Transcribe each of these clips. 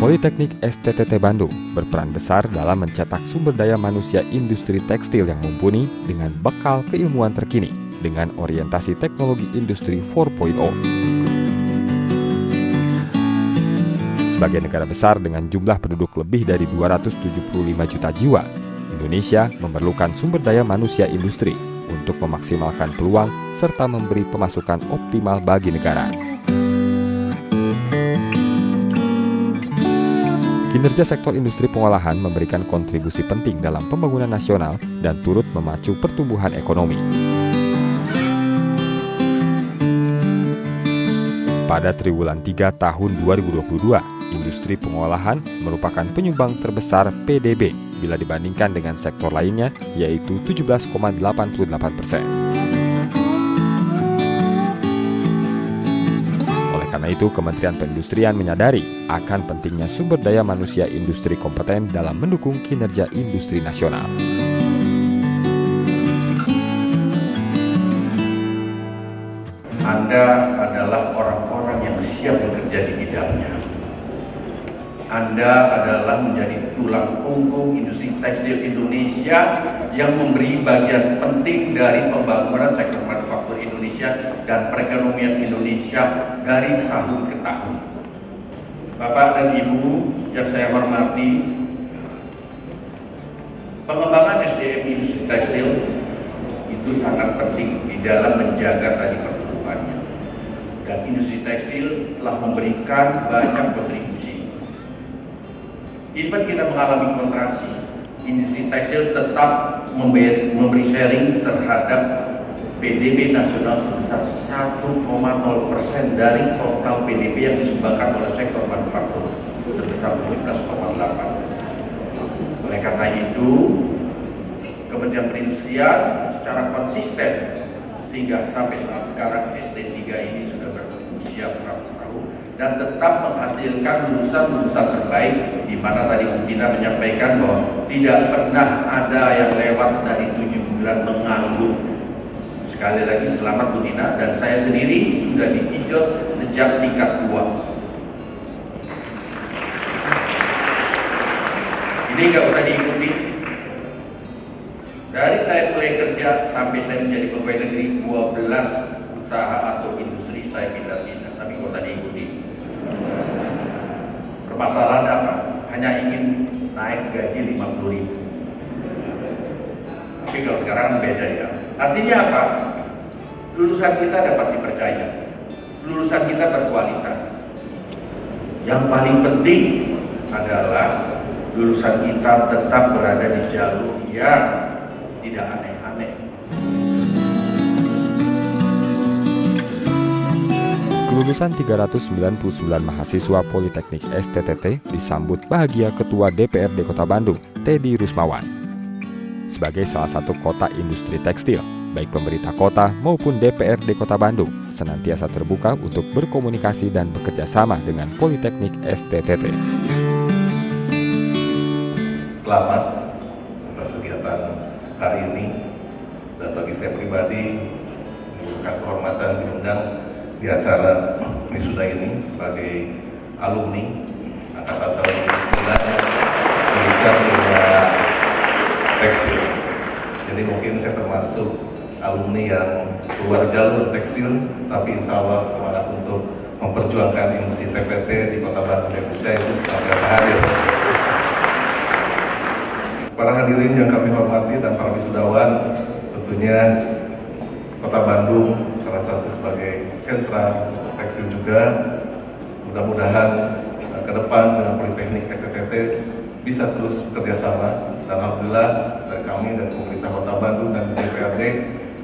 Politeknik STTT Bandung berperan besar dalam mencetak sumber daya manusia industri tekstil yang mumpuni dengan bekal keilmuan terkini dengan orientasi teknologi industri 4.0. Sebagai negara besar dengan jumlah penduduk lebih dari 275 juta jiwa, Indonesia memerlukan sumber daya manusia industri untuk memaksimalkan peluang serta memberi pemasukan optimal bagi negara. Kinerja sektor industri pengolahan memberikan kontribusi penting dalam pembangunan nasional dan turut memacu pertumbuhan ekonomi. Pada triwulan 3 tahun 2022, industri pengolahan merupakan penyumbang terbesar PDB bila dibandingkan dengan sektor lainnya, yaitu 17,88%. Karena itu, Kementerian Perindustrian menyadari akan pentingnya sumber daya manusia industri kompeten dalam mendukung kinerja industri nasional. Anda adalah orang-orang yang siap bekerja di bidangnya. Anda adalah menjadi tulang punggung industri tekstil Indonesia yang memberi bagian penting dari pembangunan sektor manufaktur Indonesia dan perekonomian Indonesia dari tahun ke tahun. Bapak dan Ibu yang saya hormati, pengembangan SDM industri tekstil itu sangat penting di dalam menjaga tadi pertumbuhannya. Dan industri tekstil telah memberikan banyak kontribusi. Even kita mengalami kontraksi, industri tekstil tetap memberi sharing terhadap PDB nasional sebesar 1,0% dari total PDB yang disumbangkan oleh sektor manufaktur sebesar 17,8%. Oleh karena itu, Kementerian Perindustrian secara konsisten sehingga sampai saat sekarang SD3 ini sudah berusia 100 tahun dan tetap menghasilkan lulusan-lulusan terbaik, di mana tadi Bu Tina menyampaikan bahwa tidak pernah ada yang lewat dari 7 bulan menganggur. Sekali lagi selamat Bu Tina, dan saya sendiri sudah dipijot sejak tingkat 2. Ini nggak usah diikuti. Dari saya mulai kerja sampai saya menjadi pegawai negeri, 12 usaha atau industri saya pindah-pindah, tapi nggak usah diikuti. Permasalahan apa? Hanya ingin naik gaji 50.000. Tapi kalau sekarang beda ya. Artinya apa? Lulusan kita dapat dipercaya. Lulusan kita berkualitas. Yang paling penting adalah lulusan kita tetap berada di jalur yang tidak aneh-aneh. Kelulusan 399 mahasiswa Politeknik STTT disambut bahagia Ketua DPRD Kota Bandung, Teddy Rusmawan. Sebagai salah satu kota industri tekstil, baik pemerintah kota maupun DPRD Kota Bandung senantiasa terbuka untuk berkomunikasi dan bekerja sama dengan Politeknik STTT. Selamat atas kegiatan hari ini, dan bagi saya pribadi menunjukkan kehormatan diundang di acara wisuda ini sebagai alumni angkatan tahun 2009 jurusan Kimia Tekstil. Jadi mungkin saya termasuk alumni yang keluar jalur tekstil, tapi insya Allah semangat untuk memperjuangkan industri TPT di Kota Bandung Indonesia itu senantiasa hadir. Para hadirin yang kami hormati dan para wisudawan, tentunya Kota Bandung salah satu sebagai sentra tekstil juga. Mudah-mudahan ke depan dengan Politeknik STTT bisa terus bekerjasama, dan alhamdulillah dari kami dan pemerintah Kota Bandung dan DPRD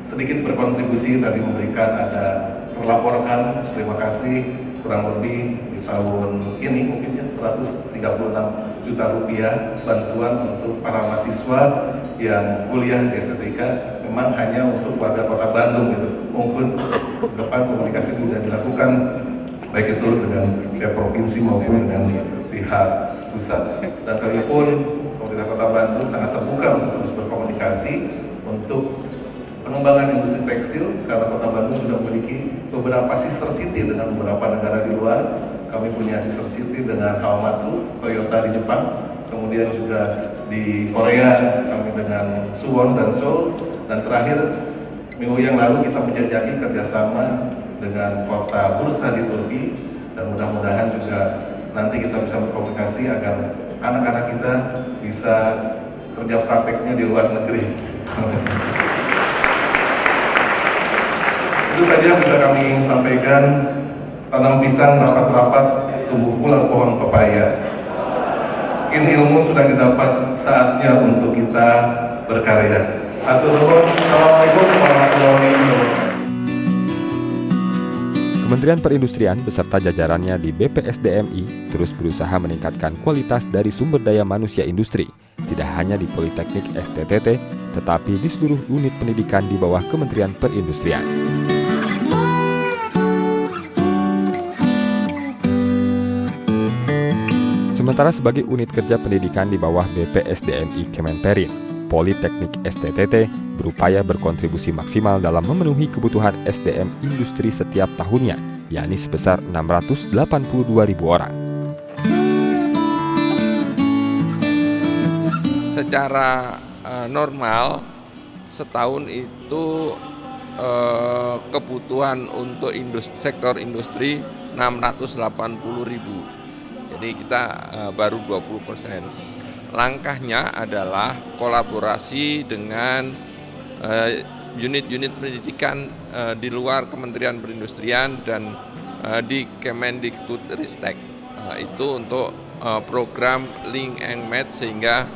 sedikit berkontribusi tadi memberikan ada terlaporkan, terima kasih, kurang lebih di tahun ini mungkin 136 juta rupiah bantuan untuk para mahasiswa yang kuliah di STTK, memang hanya untuk warga Kota Bandung gitu. Mungkin depan komunikasi sudah dilakukan baik itu dengan pihak provinsi maupun dengan pihak pusat. Dan kami pun pemerintah Kota Bandung sangat terbuka untuk terus berkomunikasi untuk pengembangan industri tekstil, karena Kota Bandung juga memiliki beberapa sister city dengan beberapa negara di luar. kami punya sister city dengan Hawamatsu, Toyota di Jepang, kemudian juga di Korea kami dengan Suwon dan Seoul, dan terakhir minggu yang lalu kita menjajaki kerjasama dengan kota Bursa di Turki, dan mudah-mudahan juga nanti kita bisa berkomunikasi agar anak-anak kita bisa kerja prakteknya di luar negeri. Itu saja yang bisa kami sampaikan. Tanam pisang rapat-rapat, tumbuh pula pohon pepaya. Mungkin ilmu sudah didapat, saatnya untuk kita berkarya. Atur nuhun. Assalamualaikum warahmatullahi wabarakatuh. Kementerian Perindustrian beserta jajarannya di BPSDMI terus berusaha meningkatkan kualitas dari sumber daya manusia industri, tidak hanya di Politeknik STTT, tetapi di seluruh unit pendidikan di bawah Kementerian Perindustrian. Sementara sebagai unit kerja pendidikan di bawah BPSDMI Kemenperin, Politeknik STTT berupaya berkontribusi maksimal dalam memenuhi kebutuhan SDM industri setiap tahunnya, yakni sebesar 682.000 orang. Secara normal, setahun itu kebutuhan untuk sektor industri 680.000. Jadi kita baru 20%. Langkahnya adalah kolaborasi dengan unit-unit pendidikan di luar Kementerian Perindustrian dan di Kemendikbudristek. Itu untuk program Link and Match, sehingga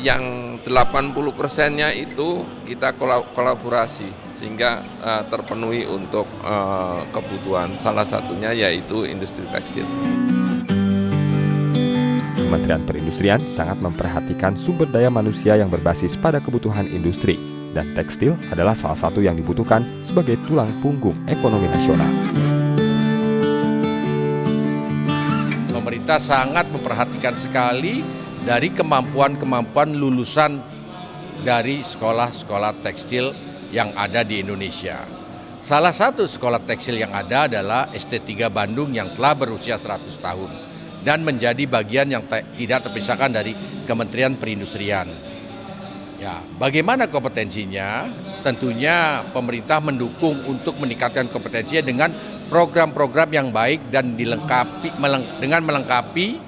yang 80%-nya itu kita kolaborasi sehingga terpenuhi untuk kebutuhan. Salah satunya yaitu industri tekstil. Kementerian Perindustrian sangat memperhatikan sumber daya manusia yang berbasis pada kebutuhan industri, dan tekstil adalah salah satu yang dibutuhkan sebagai tulang punggung ekonomi nasional. Pemerintah sangat memperhatikan sekali dari kemampuan-kemampuan lulusan dari sekolah-sekolah tekstil yang ada di Indonesia. Salah satu sekolah tekstil yang ada adalah ST3 Bandung yang telah berusia 100 tahun. Dan menjadi bagian yang tidak terpisahkan dari Kementerian Perindustrian. Ya, bagaimana kompetensinya? Tentunya pemerintah mendukung untuk meningkatkan kompetensinya dengan program-program yang baik dan dengan melengkapi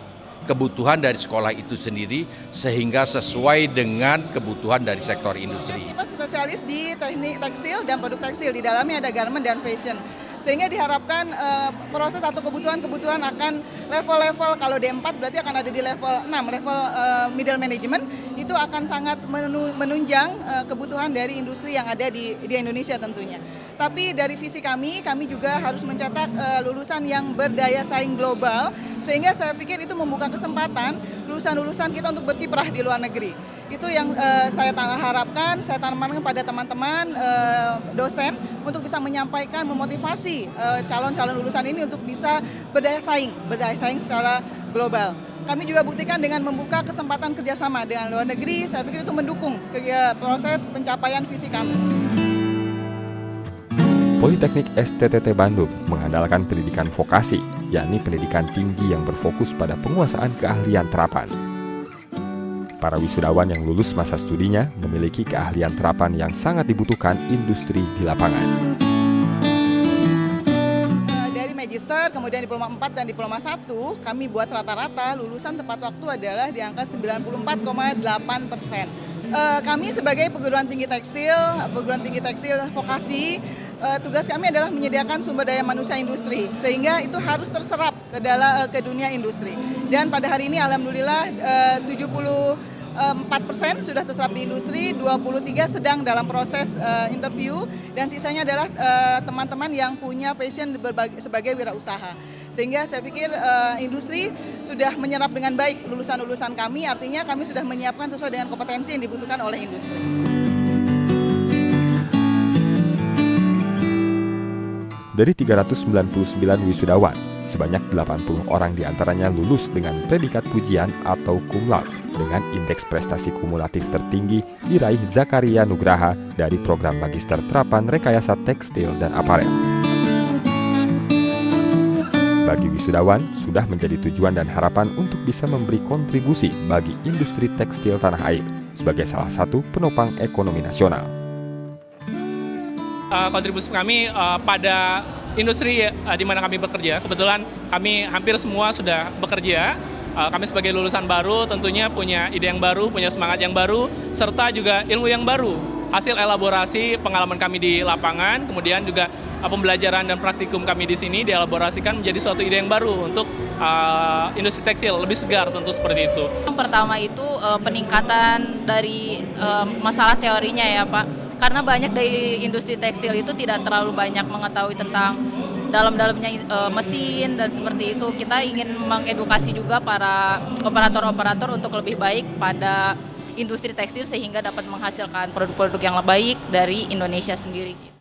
kebutuhan dari sekolah itu sendiri sehingga sesuai dengan kebutuhan dari sektor industri. Kita spesialis di teknik tekstil dan produk tekstil, di dalamnya ada garment dan fashion. Sehingga diharapkan proses atau kebutuhan akan level-level, kalau D4 berarti akan ada di level 6, level middle management, itu akan sangat menunjang kebutuhan dari industri yang ada di Indonesia tentunya. Tapi dari visi kami juga harus mencetak lulusan yang berdaya saing global, sehingga saya pikir itu membuka kesempatan lulusan-lulusan kita untuk berkiprah di luar negeri. Itu yang saya harapkan, saya tanamkan pada teman-teman dosen untuk bisa menyampaikan, memotivasi calon-calon lulusan ini untuk bisa berdaya saing secara global. Kami juga buktikan dengan membuka kesempatan kerjasama dengan luar negeri, saya pikir itu mendukung proses pencapaian visi kami. Politeknik STTT Bandung mengandalkan pendidikan vokasi, yakni pendidikan tinggi yang berfokus pada penguasaan keahlian terapan. Para wisudawan yang lulus masa studinya memiliki keahlian terapan yang sangat dibutuhkan industri di lapangan. Dari Magister, kemudian Diploma 4 dan Diploma 1, kami buat rata-rata lulusan tepat waktu adalah di angka 94,8%. Kami sebagai perguruan tinggi tekstil vokasi, tugas kami adalah menyediakan sumber daya manusia industri, sehingga itu harus terserap ke dunia industri. Dan pada hari ini alhamdulillah 74% sudah terserap di industri, 23% sedang dalam proses interview, dan sisanya adalah teman-teman yang punya passion sebagai wirausaha. Sehingga saya pikir industri sudah menyerap dengan baik lulusan-lulusan kami, artinya kami sudah menyiapkan sesuai dengan kompetensi yang dibutuhkan oleh industri. Dari 399 wisudawan, sebanyak 80 orang diantaranya lulus dengan predikat pujian atau cum laude dengan indeks prestasi kumulatif tertinggi diraih Zakaria Nugraha dari program Magister Terapan Rekayasa Tekstil dan Aparel. Bagi wisudawan sudah menjadi tujuan dan harapan untuk bisa memberi kontribusi bagi industri tekstil tanah air sebagai salah satu penopang ekonomi nasional. Kontribusi kami pada industri di mana kami bekerja, kebetulan kami hampir semua sudah bekerja. Kami sebagai lulusan baru tentunya punya ide yang baru, punya semangat yang baru, serta juga ilmu yang baru. Hasil elaborasi pengalaman kami di lapangan, kemudian juga pembelajaran dan praktikum kami di sini dielaborasikan menjadi suatu ide yang baru untuk industri tekstil, lebih segar tentu seperti itu. Yang pertama itu peningkatan dari masalah teorinya ya Pak. Karena banyak dari industri tekstil itu tidak terlalu banyak mengetahui tentang dalam-dalamnya mesin dan seperti itu. Kita ingin mengedukasi juga para operator-operator untuk lebih baik pada industri tekstil sehingga dapat menghasilkan produk-produk yang baik dari Indonesia sendiri.